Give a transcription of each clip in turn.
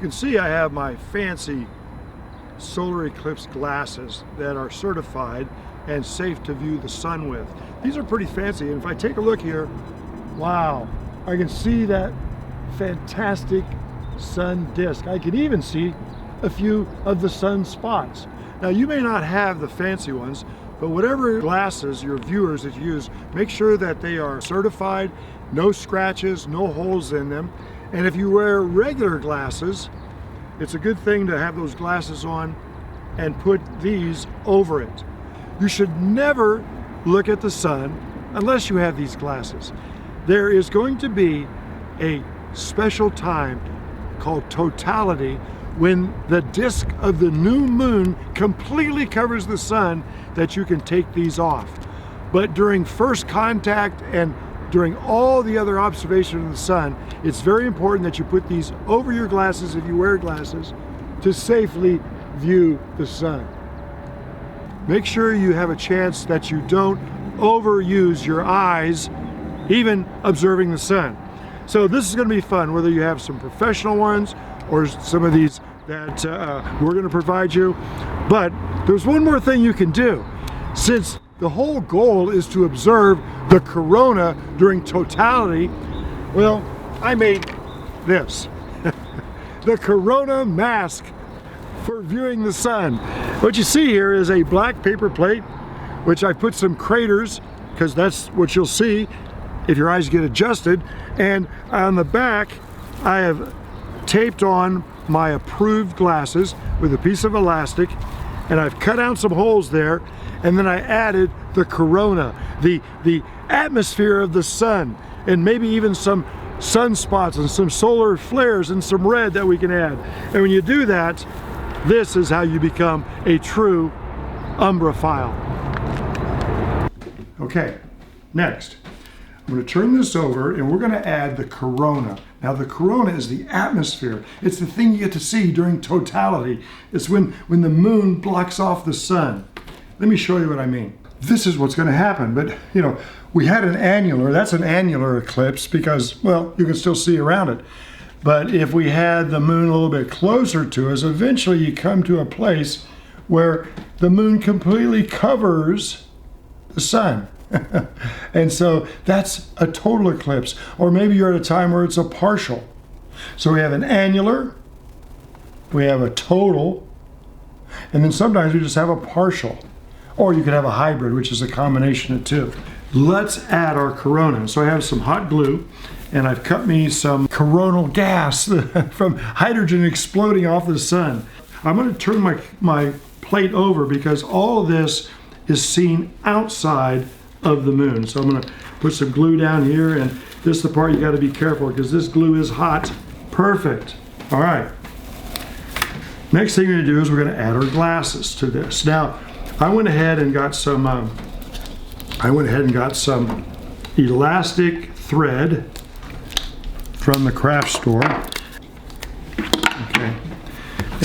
You can see I have my fancy solar eclipse glasses that are certified and safe to view the sun with. These are pretty fancy, and if I take a look here, wow, I can see that fantastic sun disk. I can even see a few of the sun spots. Now, you may not have the fancy ones, but whatever glasses your viewers that you use, make sure that they are certified, no scratches, no holes in them. And if you wear regular glasses, it's a good thing to have those glasses on and put these over it. You should never look at the sun unless you have these glasses. There is going to be a special time called totality when the disk of the new moon completely covers the sun that you can take these off. But during first contact and during all the other observation of the sun, it's very important that you put these over your glasses if you wear glasses to safely view the sun. Make sure you have a chance that you don't overuse your eyes even observing the sun. So this is going to be fun, whether you have some professional ones or some of these that we're going to provide you. But there's one more thing you can do. Since the whole goal is to observe the corona during totality, well, I made this. The corona mask for viewing the sun. What you see here is a black paper plate, which I put some craters, because that's what you'll see if your eyes get adjusted. And on the back, I have taped on my approved glasses with a piece of elastic, and I've cut out some holes there, and then I added the corona, the atmosphere of the sun, and maybe even some sunspots and some solar flares and some red that we can add. And when you do that, this is how you become a true umbraphile. Okay, next, I'm going to turn this over and we're going to add the corona. Now the corona is the atmosphere. It's the thing you get to see during totality. It's when the moon blocks off the sun. Let me show you what I mean. This is what's going to happen, but you know, we had an annular, that's an annular eclipse because, well, you can still see around it. But if we had the moon a little bit closer to us, eventually you come to a place where the moon completely covers the sun. And so that's a total eclipse. Or maybe you're at a time where it's a partial. So we have an annular, we have a total, and then sometimes we just have a partial. Or you could have a hybrid, which is a combination of two. Let's add our corona. So I have some hot glue, and I've cut me some coronal gas from hydrogen exploding off the sun. I'm going to turn my plate over because all of this is seen outside of the moon. So I'm going to put some glue down here, and this is the part you got to be careful because this glue is hot. Perfect. All right. Next thing we're going to do is we're going to add our glasses to this. Now, I went ahead and got some elastic thread from the craft store. Okay.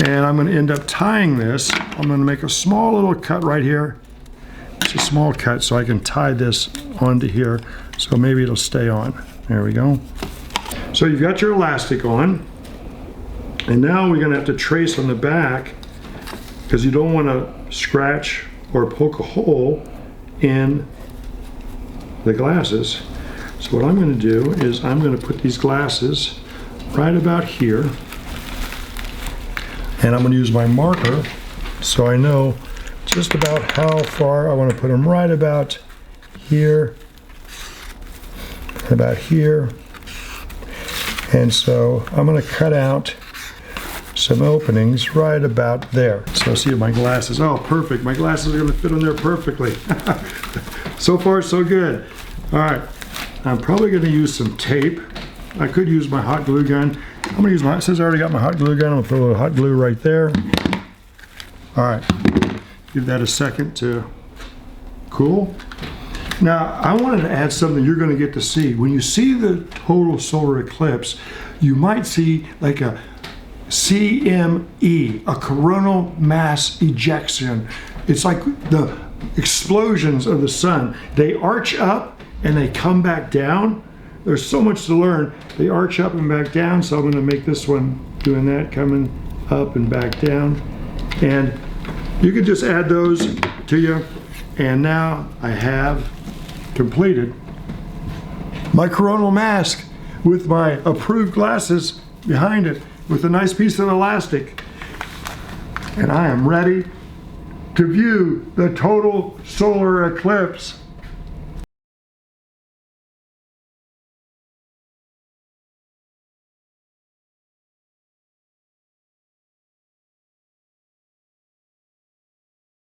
And I'm going to end up tying this. I'm going to make a small little cut right here. It's a small cut so I can tie this onto here so maybe it'll stay on. There we go. So you've got your elastic on, and now we're going to have to trace on the back because you don't want to scratch or poke a hole in the glasses. So what I'm going to do is I'm going to put these glasses right about here, and I'm going to use my marker so I know just about how far I want to put them. Right about here, about here. And so I'm going to cut out some openings right about there. So see my glasses. Oh, perfect. My glasses are going to fit on there perfectly. So far, so good. All right. I'm probably going to use some tape. I could use my hot glue gun. I'm going to use my, since I already got my hot glue gun, I'm going to put a little hot glue right there. All right. Give that a second to cool. Now, I wanted to add something you're going to get to see. When you see the total solar eclipse, you might see like a CME, a coronal mass ejection. It's like the explosions of the sun. They arch up and they come back down. There's so much to learn. They arch up and back down, so I'm going to make this one doing that, coming up and back down. And you can just add those to you. And now I have completed my coronal mask with my approved glasses behind it with a nice piece of elastic. And I am ready to view the total solar eclipse.